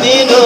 Allah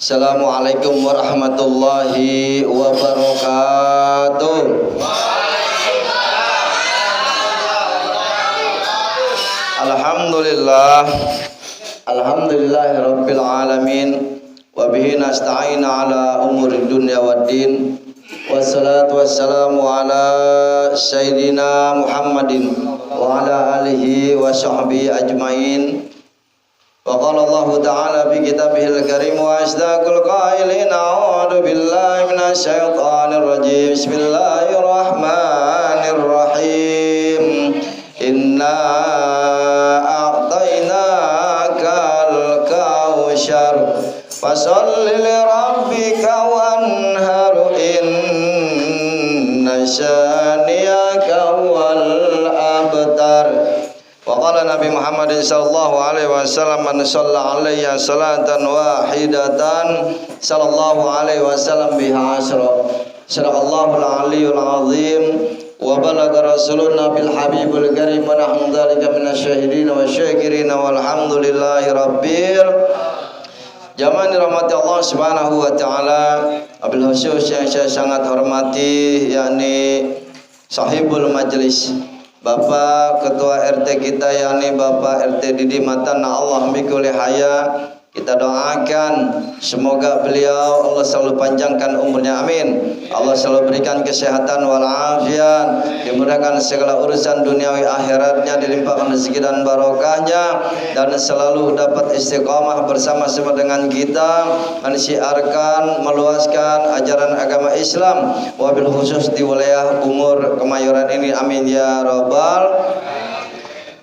Assalamualaikum warahmatullahi wabarakatuh. Alhamdulillah, alhamdulillahirabbil alamin, wa bihi nasta'in ala umuri dunya waddin. Wassalatu wassalamu ala sayyidina Muhammadin wa ala alihi wa sahbihi ajmain. Wa qala Allah ta'ala fi kitabihil karim wa asdaqul qailin a'udzu billahi minasy syaithanir rajim. Bismillahirrahmanirrahim. Inna a'tainakal kautsar fasholli li rabbika wanhar inna syaniyaka wal abtar. Wa qala Nabi Muhammad sallallahu alaihi wasallam man shalla alayya salatan wahidatan sallallahu alaihi wasallam biha asyra. Sadaqallahul aliyyul azim wa balagha rasuluna bil habibul karim wa nahnu dzalika minasyahidin wa syakirin walhamdulillahi rabbil Jamaah dirahmati Allah Subhanahu wa taala. Wabil khusus yang saya sangat hormati yakni sahibul majlis, Bapak Ketua RT kita yakni Bapak RT Didi Matana Allah mikul haya. Kita doakan semoga beliau Allah selalu panjangkan umurnya, amin. Allah selalu berikan kesehatan walafiat, dimudahkan segala urusan duniawi akhiratnya, dilimpahkan rezeki dan barokahnya, dan selalu dapat istiqamah bersama-sama dengan kita mensiarkan, meluaskan ajaran agama Islam, wabil khusus di wilayah Umur Kemayoran ini, amin ya rabbal.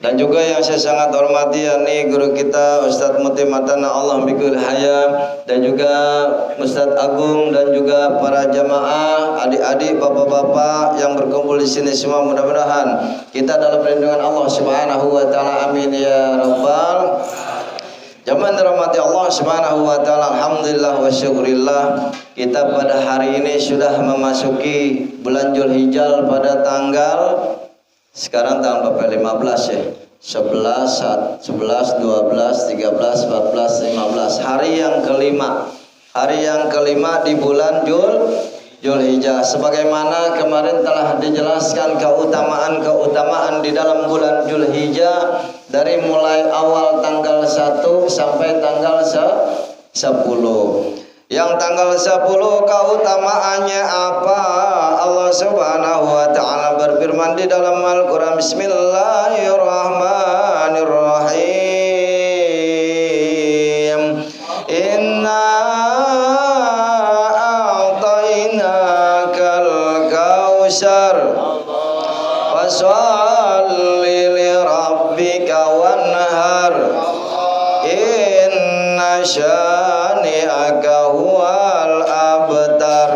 Dan juga yang saya sangat hormati yakni guru kita Ustadz Muti Matana Allah mikul haya, dan juga Ustadz Agung, dan juga para jamaah, adik-adik, bapak-bapak yang berkumpul di sini semua, mudah-mudahan kita dalam perlindungan Allah Subhanahu wa taala, amin ya rabbal. Jamaah dirahmati Allah Subhanahu wa taala, alhamdulillah wa syukurillah, kita pada hari ini sudah memasuki bulan Dzulhijjah pada tanggal sekarang tanggal berapa? 15 ya. 11, 12, 13, 14, 15. Hari yang kelima. Hari yang kelima di bulan Dzulhijjah. Sebagaimana kemarin telah dijelaskan keutamaan di dalam bulan Dzulhijjah, dari mulai awal tanggal 1 sampai tanggal 10. Yang tanggal 10 keutamaannya apa? Allah Subhanahu wa taala berfirman di dalam Al-Qur'an, Bismillahirrahmanirrahim. Inna a'tainakal kautsar fasholli li rabbika wanhar inna syani'aka huwal abtar.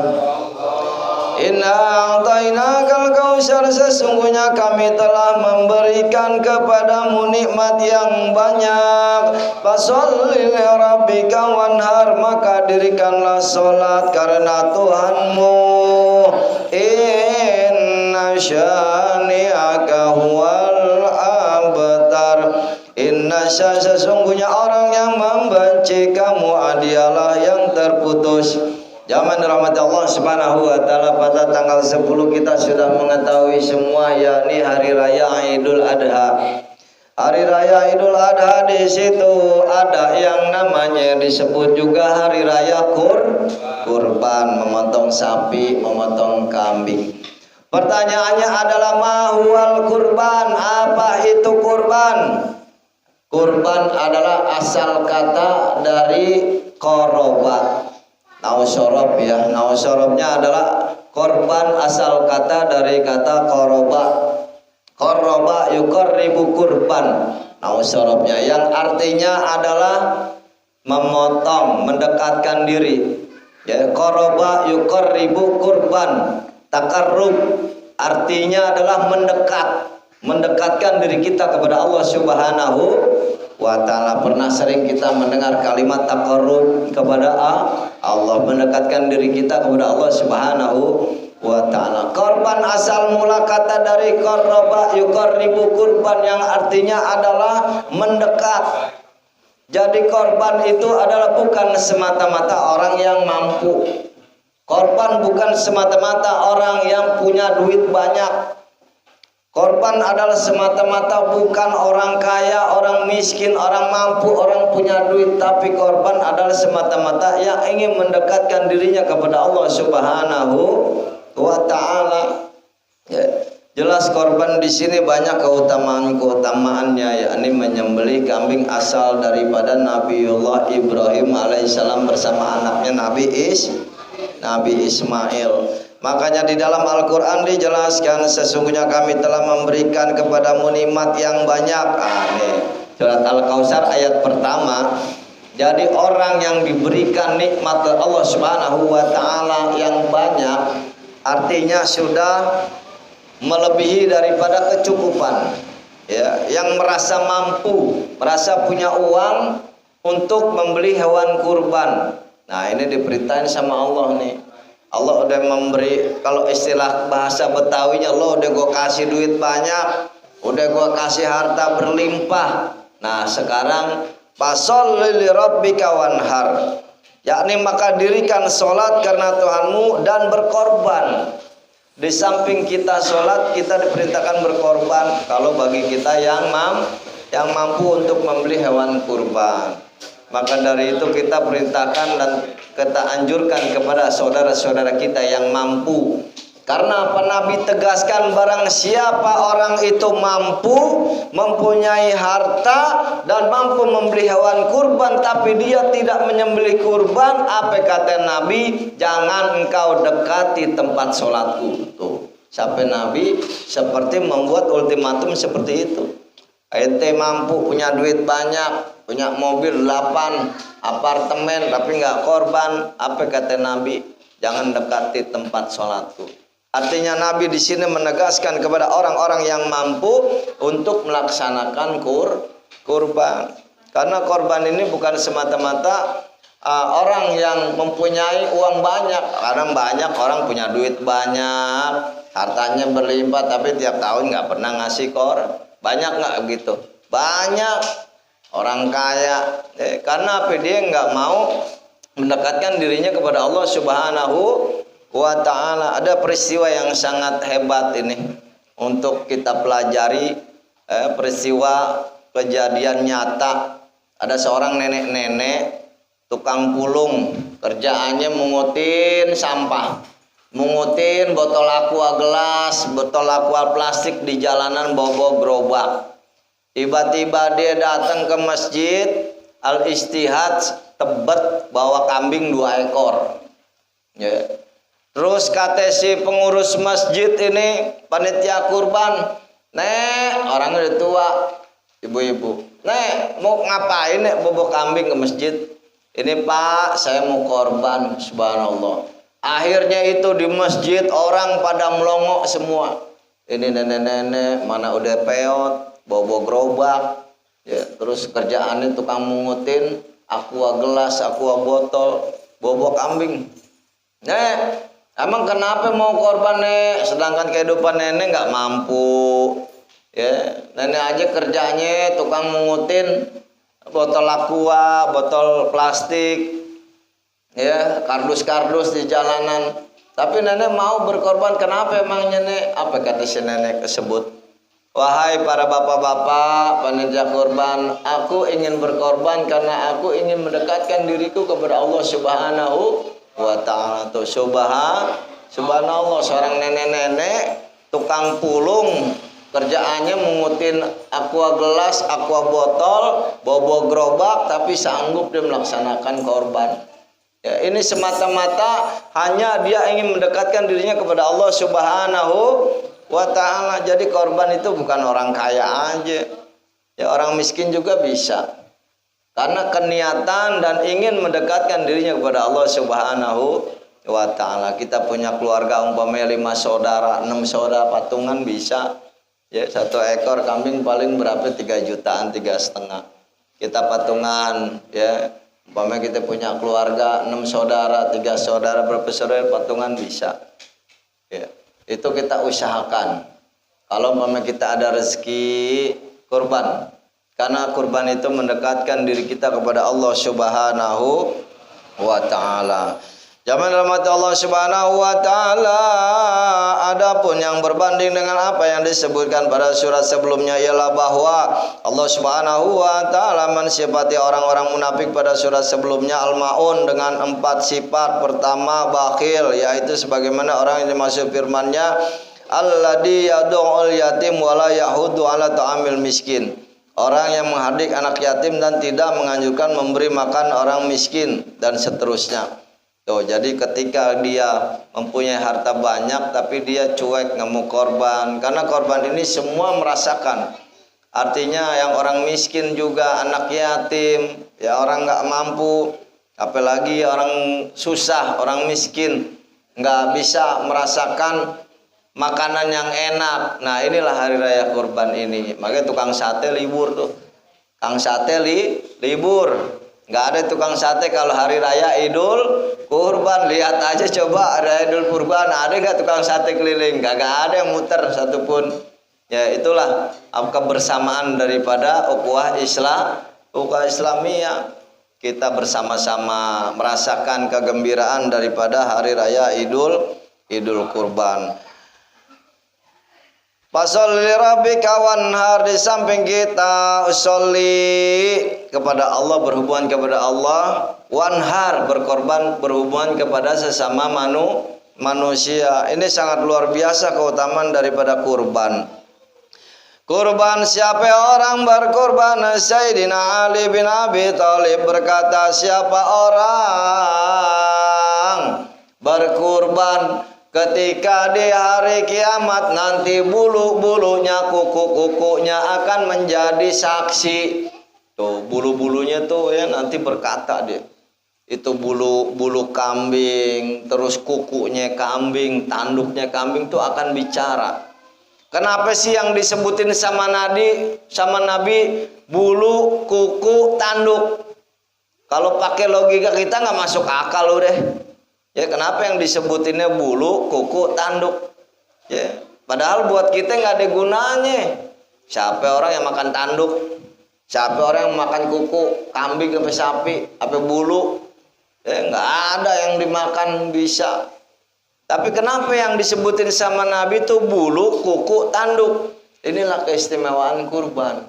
Inna a'tainakal kautsar, sesungguhnya kami telah memberikan kepadamu nikmat yang banyak. Fasholli li rabbika wanhar, maka dirikanlah salat karena Tuhanmu. Inna syani'aka huwal abtar. Inna sya, sesungguhnya orang yang membenci kamu adalah yang terputus. Zaman rahmat Allah Subhanahu wa taala, pada tanggal 10 kita sudah mengetahui semua yakni hari raya Idul Adha. Hari raya Idul Adha di situ ada yang namanya disebut juga hari raya kurban, memotong sapi, memotong kambing. Pertanyaannya adalah mahwal kurban, apa itu kurban? Kurban adalah asal kata dari korobat. Nausorob ya, nausorobnya adalah korban, asal kata dari kata koroba. Koroba yuqarribu kurban, nausorobnya yang artinya adalah memotong, mendekatkan diri. Ya, koroba yuqarribu kurban, takarrub artinya adalah mendekatkan diri kita kepada Allah Subhanahu wa taala. Pernah sering kita mendengar kalimat taqarrub kepada Allah, mendekatkan diri kita kepada Allah Subhanahu wa ta'ala. Korban asal mula kata dari qarraba yuqarribu kurban, yang artinya adalah mendekat. Jadi korban itu adalah bukan semata-mata orang yang mampu. Korban bukan semata-mata orang yang punya duit banyak. Korban adalah semata-mata bukan orang kaya, orang miskin, orang mampu, orang punya duit. Tapi korban adalah semata-mata yang ingin mendekatkan dirinya kepada Allah Subhanahu wa Ta'ala. Ya, jelas korban di sini banyak keutamaan-keutamaannya, yakni menyembelih kambing asal daripada Nabiullah Ibrahim alaihissalam bersama anaknya Nabi Ismail. Makanya di dalam Al-Quran dijelaskan sesungguhnya kami telah memberikan kepadamu nikmat yang banyak. Surat Al-Kautsar ayat pertama. Jadi orang yang diberikan nikmat Allah Subhanahu wa Ta'ala yang banyak, artinya sudah melebihi daripada kecukupan. Ya, yang merasa mampu, merasa punya uang untuk membeli hewan kurban. Nah, ini diperintahin sama Allah nih. Allah udah memberi, kalau istilah bahasa Betawinya, Allah udah gue kasih duit banyak, udah gue kasih harta berlimpah. Nah sekarang fasholli li rabbika wanhar, yakni maka dirikan sholat karena Tuhanmu dan berkorban. Di samping kita sholat, kita diperintahkan berkorban kalau bagi kita yang mampu untuk membeli hewan kurban. Maka dari itu kita perintahkan dan kita anjurkan kepada saudara-saudara kita yang mampu. Karena apa? Nabi tegaskan barang siapa orang itu mampu, mempunyai harta dan mampu membeli hewan kurban, tapi dia tidak menyembelih kurban, apa kata Nabi? Jangan engkau dekati tempat sholatku. Tuh, sampai Nabi seperti membuat ultimatum seperti itu. Ente mampu, punya duit banyak, punya mobil 8, apartemen, tapi nggak korban, apa kata Nabi? Jangan dekati tempat sholatku. Artinya Nabi di sini menegaskan kepada orang-orang yang mampu untuk melaksanakan kurban. Karena korban ini bukan semata-mata orang yang mempunyai uang banyak. Karena banyak orang punya duit banyak, hartanya berlimpah, tapi tiap tahun nggak pernah ngasih banyak nggak gitu? Banyak orang kaya, karena apa? Dia nggak mau mendekatkan dirinya kepada Allah Subhanahu wa Ta'ala. Ada peristiwa yang sangat hebat ini untuk kita pelajari, peristiwa kejadian nyata. Ada seorang nenek-nenek tukang pulung, kerjaannya mengutin sampah, mengutin botol aqua gelas, botol aqua plastik di jalanan, bawa gerobak. Tiba-tiba dia datang ke masjid Al-Istihad Tebet, bawa kambing 2 ekor. Ya. Terus kata si pengurus masjid ini, panitia kurban, "Nek, orang udah tua, ibu-ibu. Nek, mau ngapain nek bawa kambing ke masjid?" "Ini Pak, saya mau korban." Subhanallah. Akhirnya itu di masjid orang pada melongok semua. Ini nenek-nenek mana udah peot, bawa gerobak, ya, terus kerjaannya tukang mengutin aqua gelas, aqua botol, bawa kambing. "Nek, emang kenapa mau korban nek? Sedangkan kehidupan nenek nggak mampu. Ya, nenek aja kerjanya tukang mengutin botol aqua, botol plastik, ya, kardus-kardus di jalanan. Tapi nenek mau berkorban. Kenapa emangnya nek?" Apa kata si nenek tersebut? "Wahai para bapak-bapak panitia kurban, aku ingin berkorban karena aku ingin mendekatkan diriku kepada Allah Subhanahu wa Ta'ala." Tuh, subhanallah, seorang nenek-nenek tukang pulung, kerjaannya mengutin aqua gelas, aqua botol, bawa gerobak, tapi sanggup dia melaksanakan korban. Ya, ini semata-mata hanya dia ingin mendekatkan dirinya kepada Allah Subhanahu wa Ta'ala. Jadi korban itu bukan orang kaya aja, ya, orang miskin juga bisa. Karena keniatan dan ingin mendekatkan dirinya kepada Allah Subhanahu wa Ta'ala. Kita punya keluarga umpamanya 5 saudara, 6 saudara, patungan bisa. Ya, 1 ekor kambing paling berapa? 3 jutaan, 3,5. Kita patungan, ya. Umpamanya kita punya keluarga 6 saudara, 3 saudara, berapa saudara, patungan bisa. Ya, itu kita usahakan. Kalau umpamanya kita ada rezeki kurban, Karena kurban itu mendekatkan diri kita kepada Allah Subhanahu wa taala. Zaman rahmat Allah Subhanahu wa taala, adapun yang berbanding dengan apa yang disebutkan pada surat sebelumnya ialah bahwa Allah Subhanahu wa taala mensifati orang-orang munafik pada surat sebelumnya Al-Maun dengan 4 sifat. Pertama, bakhil, yaitu sebagaimana orang yang dimaksud firman-Nya, alladzi yad'ul yatim wa la yahuddu ala ta'amil miskin. Orang yang menghardik anak yatim dan tidak menganjurkan memberi makan orang miskin, dan seterusnya. Tuh, jadi ketika dia mempunyai harta banyak tapi dia cuek, nggak mau korban, karena korban ini semua merasakan. Artinya yang orang miskin juga, anak yatim, ya orang nggak mampu, apalagi orang susah, orang miskin nggak bisa merasakan makanan yang enak. Nah, inilah hari raya kurban ini. Makanya tukang sate libur tuh, tukang sate libur. Nggak ada tukang sate kalau hari raya Idul Kurban. Lihat aja coba, ada Idul Kurban, ada nggak tukang sate keliling? Nggak ada yang muter satupun. Ya, itulah kebersamaan daripada ukhuwah Islamiyah. Kita bersama-sama merasakan kegembiraan daripada hari raya Idul Kurban. Fasholli rabbika wanhar, di samping kita usolli kepada Allah, berhubungan kepada Allah, wanhar, berkorban, berhubungan kepada sesama manusia. Ini sangat luar biasa keutamaan daripada kurban. Kurban, siapa orang berkurban? Sayyidina Ali bin Abi Thalib berkata, siapa orang berkurban ketika di hari kiamat nanti bulu-bulunya, kuku-kukunya akan menjadi saksi. Tuh, bulu-bulunya tuh ya nanti berkata dia. Itu bulu kambing, terus kukunya kambing, tanduknya kambing tuh akan bicara. Kenapa sih yang disebutin sama Nabi bulu, kuku, tanduk? Kalau pakai logika kita nggak masuk akal udah. Ya, kenapa yang disebutinnya bulu, kuku, tanduk? Ya, padahal buat kita nggak ada gunanya. Siapa orang yang makan tanduk? Siapa orang yang makan kuku, kambing sampai sapi, sampai bulu? Ya, nggak ada yang dimakan bisa. Tapi kenapa yang disebutin sama Nabi itu bulu, kuku, tanduk? Inilah keistimewaan kurban.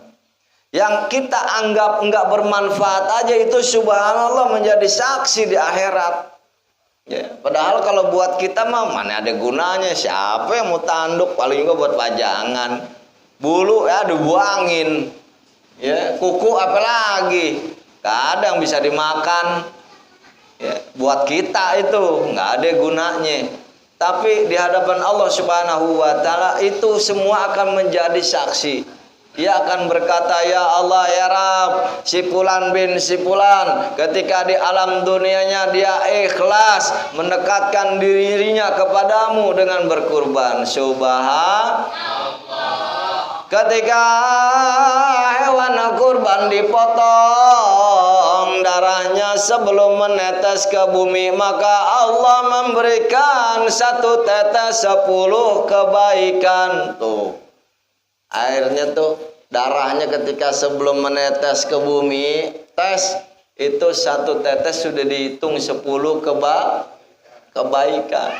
Yang kita anggap nggak bermanfaat aja itu subhanallah menjadi saksi di akhirat. Ya, padahal kalau buat kita mah mana ada gunanya. Siapa yang mau tanduk? Paling juga buat pajangan. Bulu ya dibuangin. Ya, kuku apalagi? Gak ada yang bisa dimakan. Ya, buat kita itu nggak ada gunanya. Tapi di hadapan Allah Subhanahu wa taala itu semua akan menjadi saksi. Dia akan berkata, ya Allah, ya Rab, si Fulan bin si Fulan ketika di alam dunianya dia ikhlas mendekatkan dirinya kepadamu dengan berkurban. Subhanallah. Ketika hewan kurban dipotong, darahnya sebelum menetes ke bumi, maka Allah memberikan 1 tetes 10 kebaikan. Tuh, airnya tuh, darahnya ketika sebelum menetes ke bumi, tes itu 1 tetes sudah dihitung 10 kebaikan.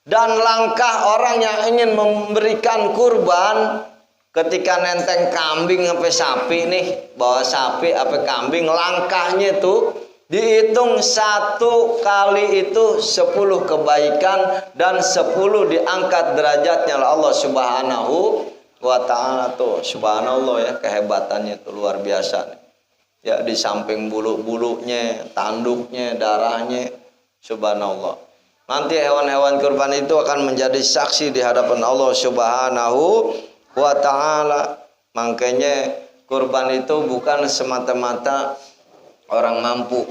Dan langkah orang yang ingin memberikan kurban, ketika nenteng kambing sampai sapi nih, bawa sapi sampai kambing, langkahnya tuh dihitung 1 kali itu 10 kebaikan, dan 10 diangkat derajatnya oleh Allah Subhanahu wa ta'ala. Tuh subhanallah ya, kehebatannya itu luar biasa. Ya, di samping bulu-bulunya, tanduknya, darahnya, subhanallah. Nanti hewan-hewan kurban itu akan menjadi saksi di hadapan Allah Subhanahu wa ta'ala. Makanya kurban itu bukan semata-mata orang mampu,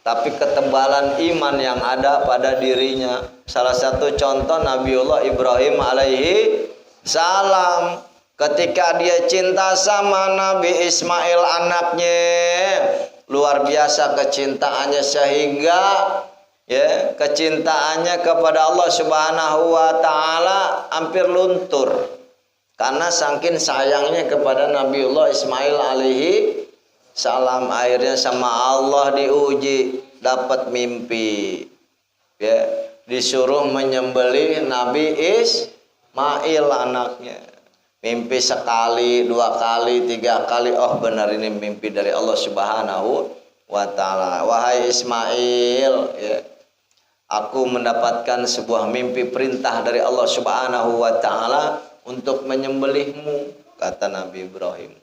tapi ketebalan iman yang ada pada dirinya. Salah satu contoh Nabiullah Ibrahim alaihi salam, ketika dia cinta sama Nabi Ismail anaknya, luar biasa kecintaannya, sehingga ya kecintaannya kepada Allah Subhanahu wa ta'ala hampir luntur. Karena saking sayangnya kepada Nabiullah Ismail alaihi salam, akhirnya sama Allah diuji, dapat mimpi. Ya, disuruh menyembelih Nabi Ismail anaknya. Mimpi sekali, 2 kali, 3 kali. Oh benar, ini mimpi dari Allah Subhanahu wa ta'ala. Wahai Ismail, ya, aku mendapatkan sebuah mimpi perintah dari Allah Subhanahu wa ta'ala untuk menyembelihmu, kata Nabi Ibrahim.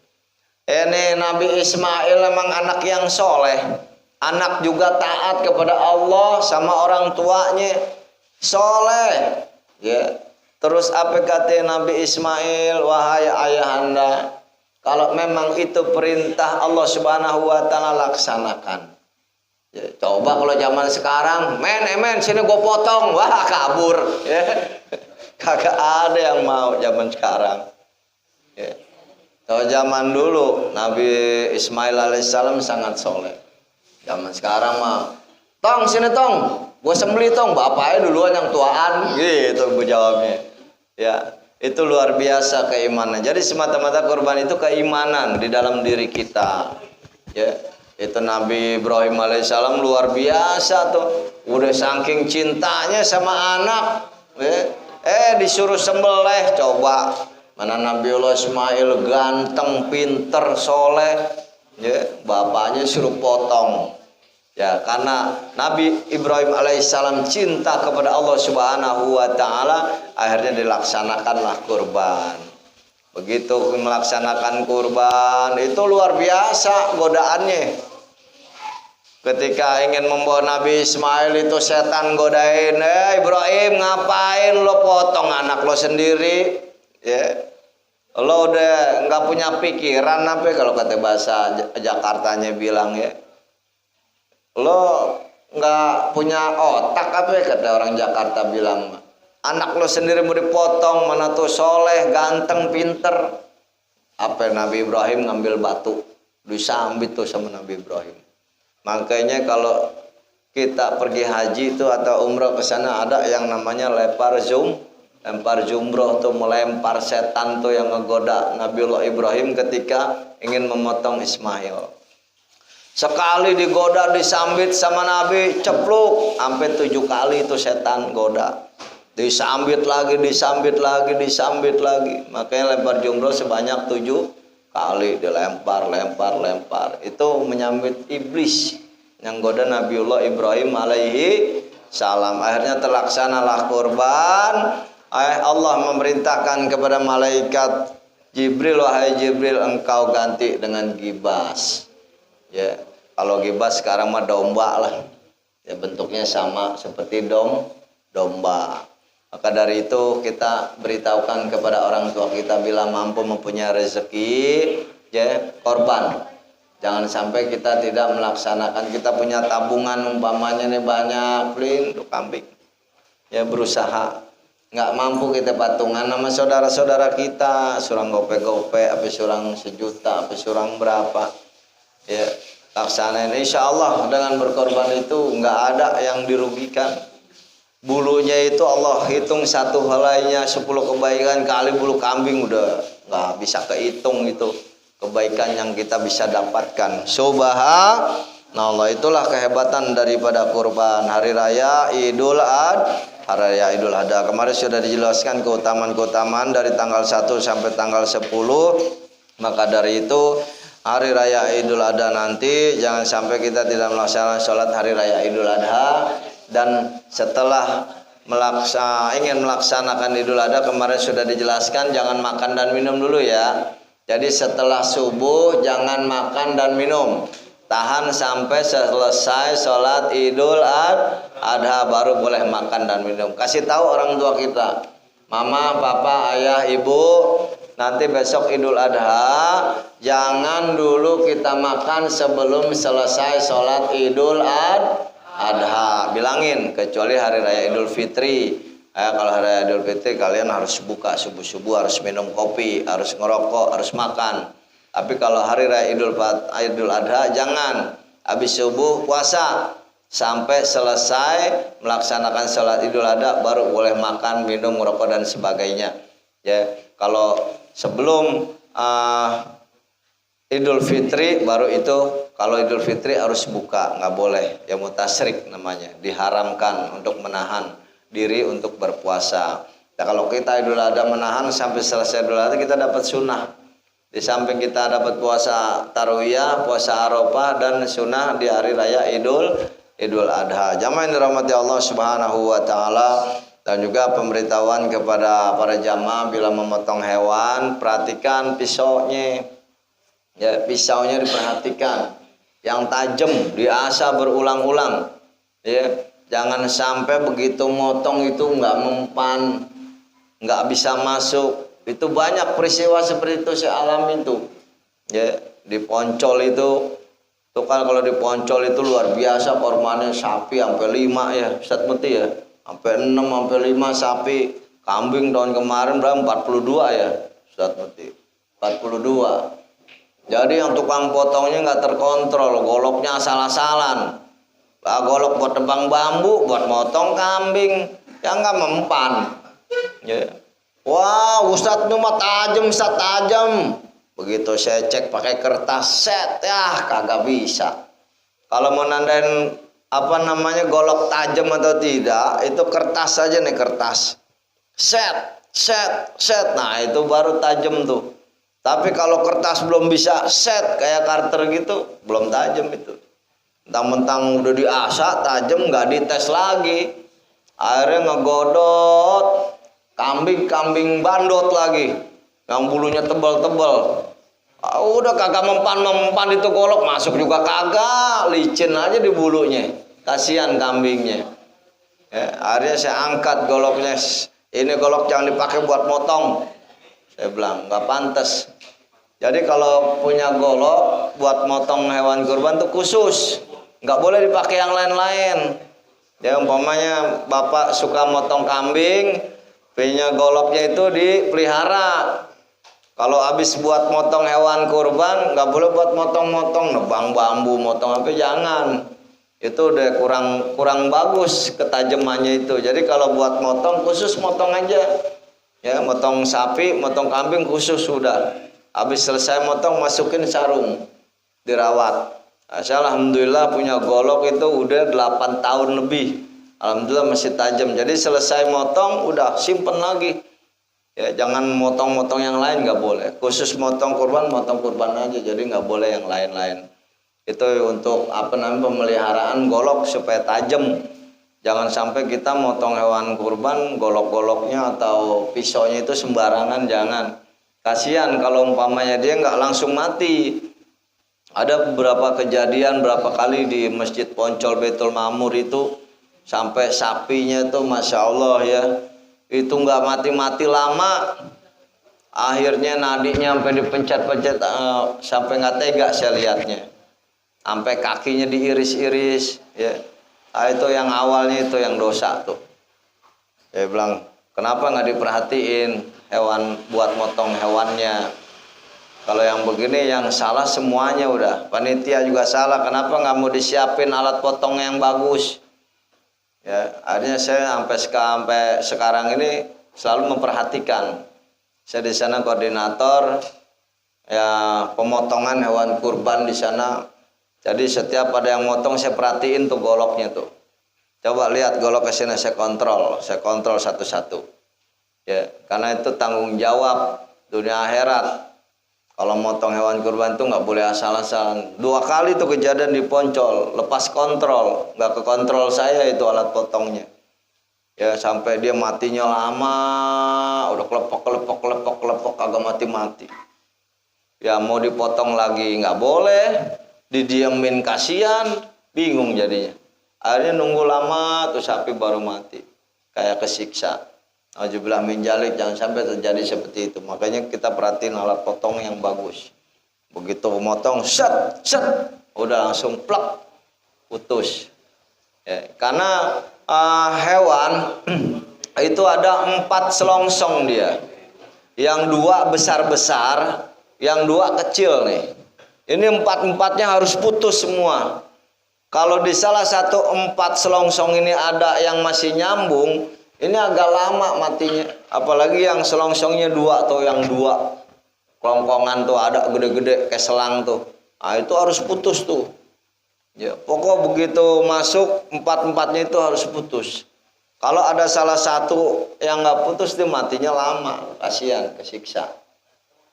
Ini Nabi Ismail memang anak yang soleh, anak juga taat kepada Allah sama orang tuanya, soleh. Ya. Terus apa kata Nabi Ismail? Wahai ayahanda, kalau memang itu perintah Allah Subhanahu wa ta'ala, laksanakan. Ya, coba kalau zaman sekarang, men sini gue potong, wah kabur. Ya. Kagak ada yang mau zaman sekarang. Ya. Kalau zaman dulu Nabi Ismail alaihissalam sangat soleh. Zaman sekarang mah, tong sini tong, gue sembelih tong, bapaknya duluan yang tuaan, gitu gue jawabnya. Ya, itu luar biasa keimanan. Jadi semata-mata kurban itu keimanan di dalam diri kita. Ya, itu Nabi Ibrahim alaihissalam luar biasa tuh. Udah saking cintanya sama anak, ya. Disuruh sembelih, coba. Mana Nabiullah Ismail ganteng, pinter, soleh, ya, bapaknya suruh potong. Ya, karena Nabi Ibrahim alaihissalam cinta kepada Allah Subhanahu wa ta'ala, akhirnya dilaksanakanlah kurban. Begitu melaksanakan kurban, itu luar biasa godaannya. Ketika ingin membawa Nabi Ismail, itu setan godain, Ibrahim ngapain lo potong anak lo sendiri? Ya, lo udah nggak punya pikiran apa, kalau kata bahasa Jakartanya bilang, ya, lo nggak punya otak apa, kata orang Jakarta bilang. Anak lo sendiri mau dipotong, mana tuh soleh, ganteng, pinter. Apa Nabi Ibrahim ngambil batu, disambit tuh sama Nabi Ibrahim. Makanya kalau kita pergi haji itu atau umroh ke sana, ada yang namanya lempar jumroh tuh, melempar setan tuh yang ngegoda Nabiullah Ibrahim ketika ingin memotong Ismail. Sekali digoda, disambit sama Nabi, cepluk, sampai 7 kali itu setan goda. Disambit lagi, disambit lagi, disambit lagi. Makanya lempar jumroh sebanyak 7 kali, dilempar, lempar. Itu menyambit iblis yang goda Nabiullah Ibrahim alaihi salam. Akhirnya terlaksanalah kurban. Allah memerintahkan kepada malaikat Jibril, wahai Jibril, engkau ganti dengan gibas. Ya, kalau gibas sekarang mah domba lah. Ya, bentuknya sama seperti domba. Maka dari itu kita beritahukan kepada orang tua kita, bila mampu mempunyai rezeki, ya, korban. Jangan sampai kita tidak melaksanakan. Kita punya tabungan umpamanya nih banyak, beli untuk kambing. Ya, berusaha. Nggak mampu kita patungan sama saudara-saudara kita, surang gope-gope, apa surang 1 juta, apa surang berapa. Ya, laksanain. Insya Allah dengan berkorban itu nggak ada yang dirugikan. Bulunya itu Allah hitung satu helainya 10 kebaikan kali bulu kambing, udah nggak bisa kehitung itu kebaikan yang kita bisa dapatkan. Subhanallah, itulah kehebatan daripada kurban. Hari raya Idul Adha. Kemarin sudah dijelaskan keutamaan-keutamaan dari tanggal 1 sampai tanggal 10. Maka dari itu hari raya Idul Adha nanti jangan sampai kita tidak melaksanakan sholat hari raya Idul Adha. Dan setelah ingin melaksanakan Idul Adha, kemarin sudah dijelaskan jangan makan dan minum dulu ya. Jadi setelah subuh jangan makan dan minum, tahan sampai selesai sholat Idul Adha baru boleh makan dan minum. Kasih tahu orang tua kita, mama, papa, ayah, ibu, nanti besok Idul Adha jangan dulu kita makan sebelum selesai sholat Idul Adha. Bilangin, kecuali hari raya Idul Fitri. Kalau hari raya Idul Fitri kalian harus buka subuh-subuh, harus minum kopi, harus ngerokok, harus makan. Tapi kalau hari raya Idul Adha jangan. Habis subuh puasa sampai selesai melaksanakan sholat Idul Adha baru boleh makan, minum, ngerokok dan sebagainya. Ya, kalau sebelum Idul Fitri baru itu. Kalau Idul Fitri harus buka, nggak boleh, ya mutasyrik namanya, diharamkan untuk menahan diri untuk berpuasa. Nah, kalau kita Idul Adha menahan sampai selesai Idul Adha, kita dapat sunnah. Di samping kita dapat puasa Tarwiyah, puasa Arafah, dan sunnah di hari raya Idul Adha. Jamaah yang dirahmati Allah Subhanahu wa taala, dan juga pemberitahuan kepada para jamaah bila memotong hewan, perhatikan pisaunya. Ya, pisaunya diperhatikan. Yang tajam diasah berulang-ulang. Ya, jangan sampai begitu motong itu nggak mempan, nggak bisa masuk. Itu banyak peristiwa seperti itu saya alami itu. Ya, di Poncol itu tuh kan, kalau di Poncol itu luar biasa korbannya, sapi sampai 5 ya, Ustaz Muti ya. Sampai 6 sampai 5 sapi. Kambing tahun kemarin berapa? 42 ya, Ustaz Muti. 42. Jadi yang tukang potongnya nggak terkontrol, goloknya asal-asalan. Golok buat tebang bambu, buat motong kambing, yang nggak mempan. Ya. Wah, Ustadz itu mah tajam, Ustadz tajam. Begitu saya cek pakai kertas set, ya kagak bisa. Kalau mau nandain golok tajam atau tidak, itu kertas saja nih, kertas. Set. Nah, itu baru tajam tuh. Tapi kalau kertas belum bisa set kayak karter gitu, belum tajam itu. Mentang-mentang udah diasah tajam, nggak dites lagi. Akhirnya ngegodot kambing bandot lagi, yang bulunya tebal-tebal. Udah kagak mempan itu golok, masuk juga kagak, licin aja di bulunya. Kasihan kambingnya. Ya, akhirnya saya angkat goloknya. Ini golok jangan dipakai buat motong. Saya bilang nggak pantas. Jadi kalau punya golok buat motong hewan kurban tuh khusus, nggak boleh dipakai yang lain-lain. Ya, umpamanya bapak suka motong kambing, punya goloknya itu dipelihara. Kalau habis buat motong hewan kurban, nggak boleh buat motong-motong, nebang bambu, motong apa, jangan. Itu udah kurang bagus ketajamannya itu. Jadi kalau buat motong khusus motong aja. Ya, motong sapi, motong kambing khusus sudah. Habis selesai motong, masukin sarung, dirawat. Saya alhamdulillah punya golok itu udah 8 tahun lebih. Alhamdulillah masih tajam. Jadi selesai motong, udah simpen lagi. Ya, jangan motong-motong yang lain, nggak boleh. Khusus motong kurban aja. Jadi nggak boleh yang lain-lain. Itu untuk pemeliharaan golok supaya tajam. Jangan sampai kita motong hewan kurban, golok-goloknya atau pisaunya itu sembarangan, jangan. Kasihan kalau umpamanya dia nggak langsung mati. Ada beberapa kejadian, berapa kali di Masjid Poncol Baitul Ma'mur itu, sampai sapinya tuh Masya Allah ya, itu nggak mati-mati lama. Akhirnya nadinya sampai dipencet-pencet, sampai nggak tega saya lihatnya. Sampai kakinya diiris-iris ya. Itu yang awalnya itu yang dosa tuh. Saya bilang, kenapa nggak diperhatiin hewan buat motong hewannya? Kalau yang begini yang salah semuanya udah. Panitia juga salah. Kenapa nggak mau disiapin alat potong yang bagus? Ya, akhirnya saya sampai sekarang ini selalu memperhatikan. Saya di sana koordinator ya pemotongan hewan kurban di sana. Jadi setiap ada yang motong saya perhatiin tuh goloknya tuh. Coba lihat golok ke sini, saya kontrol satu-satu. Ya, karena itu tanggung jawab dunia akhirat. Kalau motong hewan kurban tuh nggak boleh asal-asalan. 2 kali tuh kejadian di Poncol, lepas kontrol, nggak ke kontrol saya itu alat potongnya. Ya, sampai dia matinya lama, udah kelepok kagak mati-mati. Ya mau dipotong lagi nggak boleh. Didiemin kasihan, bingung jadinya. Akhirnya nunggu lama tuh sapi baru mati, kayak kesiksa. Auzubillah min dzalik, jangan sampai terjadi seperti itu. Makanya kita perhatiin alat potong yang bagus. Begitu motong, set, udah langsung plak, putus. Ya, karena hewan itu ada 4 selongsong dia. Yang 2 besar-besar, yang 2 kecil nih. Ini 4-4-nya harus putus semua. Kalau di salah satu 4 selongsong ini ada yang masih nyambung, ini agak lama matinya. Apalagi yang selongsongnya 2 atau yang 2 kelongkongan tuh ada gede-gede kayak selang tuh. Nah, itu harus putus tuh. Ya, pokok begitu masuk empat-empatnya itu harus putus. Kalau ada salah satu yang nggak putus itu matinya lama, kasihan, kesiksa.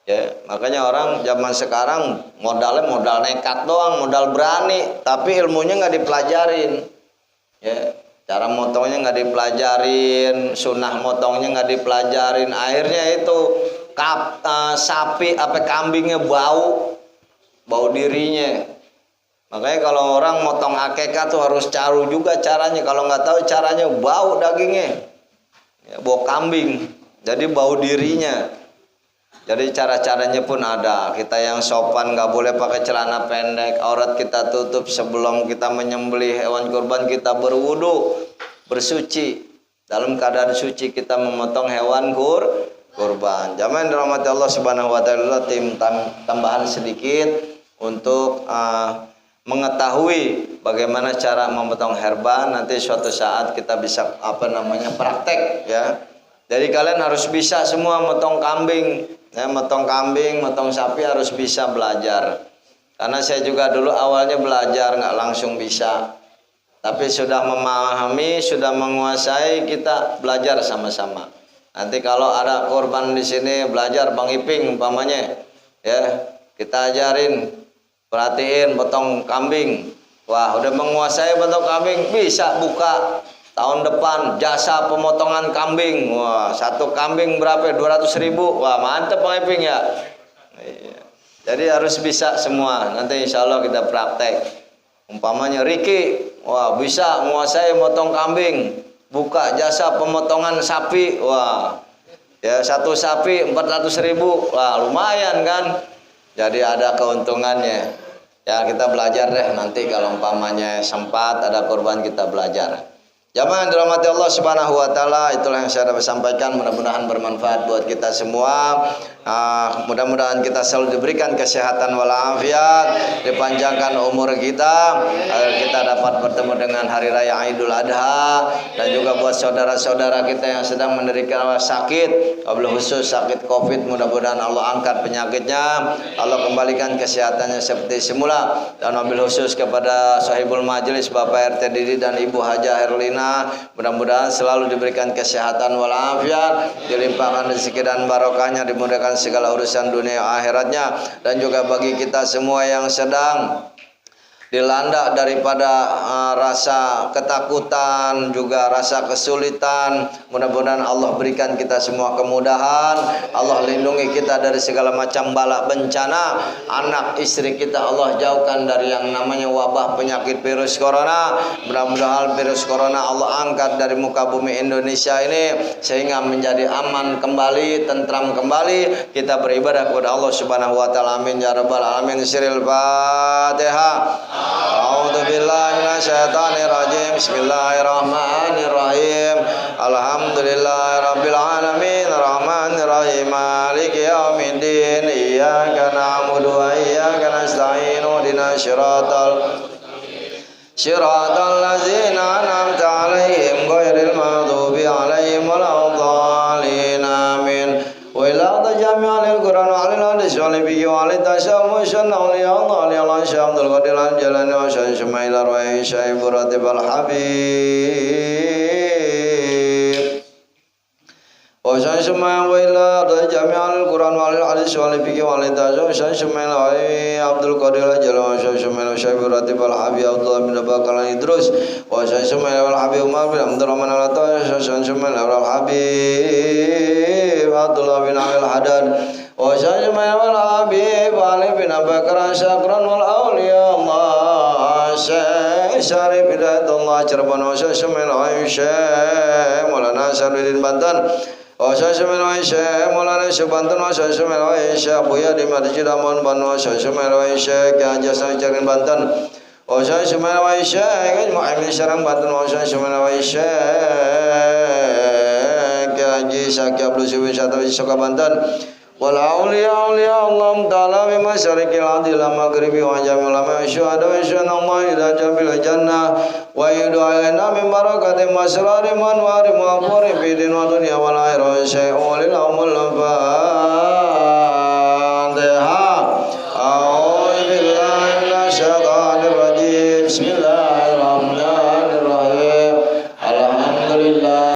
Ya, makanya orang zaman sekarang modalnya modal nekat doang, modal berani, tapi ilmunya nggak dipelajarin. Ya, cara motongnya nggak dipelajarin, sunnah motongnya nggak dipelajarin, akhirnya itu sapi apa kambingnya bau dirinya. Makanya kalau orang motong akekah tuh harus tahu juga caranya. Kalau nggak tahu caranya bau dagingnya, ya, bau kambing, jadi bau dirinya. Jadi cara-caranya pun ada. Kita yang sopan nggak boleh pakai celana pendek, aurat kita tutup sebelum kita menyembelih hewan kurban. Kita berwudu, bersuci, dalam keadaan suci kita memotong hewan kurban. Jangan dirahmati Allah Subhanahu Wa Taala. Tambahan sedikit untuk mengetahui bagaimana cara memotong herban. Nanti suatu saat kita bisa praktek ya. Jadi kalian harus bisa semua motong kambing ya, motong kambing, motong sapi harus bisa belajar. Karena saya juga dulu awalnya belajar nggak langsung bisa, tapi sudah memahami, sudah menguasai, kita belajar sama-sama. Nanti kalau ada korban di sini belajar Bang Iping umpamanya ya, kita ajarin. Perhatiin potong kambing. Wah, udah menguasai potong kambing, bisa buka tahun depan jasa pemotongan kambing. Wah, satu kambing berapa? 200.000. Wah, mantep Bang Iping ya. Iya. Jadi harus bisa semua. Nanti insya Allah kita praktek. Umpamanya Riki, wah bisa menguasai potong kambing, buka jasa pemotongan sapi. Wah, ya satu sapi 400.000. Wah, lumayan kan? Jadi ada keuntungannya. Ya kita belajar deh nanti kalau umpamanya sempat ada korban kita belajar. Jamaah dirahmati Allah Subhanahu Wa Taala, itulah yang saya dapat sampaikan. Mudah-mudahan bermanfaat buat kita semua. Mudah-mudahan kita selalu diberikan kesehatan walafiat, dipanjangkan umur kita, agar kita dapat bertemu dengan hari raya Idul Adha. Dan juga buat saudara-saudara kita yang sedang menderita sakit, wabil khusus sakit COVID, mudah-mudahan Allah angkat penyakitnya, Allah kembalikan kesehatannya seperti semula. Dan wabil khusus kepada sahibul majelis Bapak RT Didi dan Ibu Haja Herlina, mudah-mudahan selalu diberikan kesehatan walafiat, dilimpahkan rezeki dan barokahnya, dimudahkan segala urusan dunia akhiratnya. Dan juga bagi kita semua yang sedang dilanda daripada rasa ketakutan, juga rasa kesulitan, mudah-mudahan Allah berikan kita semua kemudahan. Allah lindungi kita dari segala macam bala bencana. Anak istri kita Allah jauhkan dari yang namanya wabah penyakit virus corona. Mudah-mudahan virus corona Allah angkat dari muka bumi Indonesia ini, sehingga menjadi aman kembali, tentram kembali. Kita beribadah kepada Allah Subhanahu Wa Taala. Amin ya rabbal alamin. Siril Fatihah. A'udzu billahi minasyaitonir rajim. Bismillahirrahmanirrahim. Alhamdulillahirabbil alamin, arrahmanir rahim, maliki yaumiddin. Iyyaka na'budu wa iyyaka nasta'in. Ihdinas siratal ladzina an'amta 'alaihim ghairil maghdubi 'alaihim waladdallin. Amin. Wa ila tajami'al Qur'an wa alil hadis wa libi wa alil tasawwuf sallallahu alaihi wa alihi syamdul qadilan jalani wa syamailar wa syai buratibal habib wa syamai wa ila tajami'al Qur'an wa alil hadis wa libi wa alil tasawwuf syamailar wa Abdul Qadir jalani wa syamailar syai buratibal habib Abdullah bin Bakalan Idrus wa syamailar wal habib Umar bin Abdurrahman al-Atta syamailar wal habib Abdullah bin Amil Haddad wa syamailar wal habib Ali bin Bakar Syakran wal awliya Allah Syarif Hidayatullah Cirebon wa syamailar Aisyah Maulana Saruddin Banten wa syamailar Aisyah Maulana Syubanten wa syamailar Aisyah Buya di Masjid Amun Banu wa syamailar Aisyah Ki Haji Cirebon Banten wa syamailar Aisyah Muhammad Syarang Banten wa syamailar Aisyah Ki Haji Syaki Abdul Syubi Syatawi Soka Banten wal awliya Allah ta'ala bi masyariqil ardi la maghribi wa jamil ulama syuhada wa syanallahi ila jamil jannah wa yudailana min barakati masrari manwari ma'furi fi din wa dunya wal akhirah syai'ul lil amul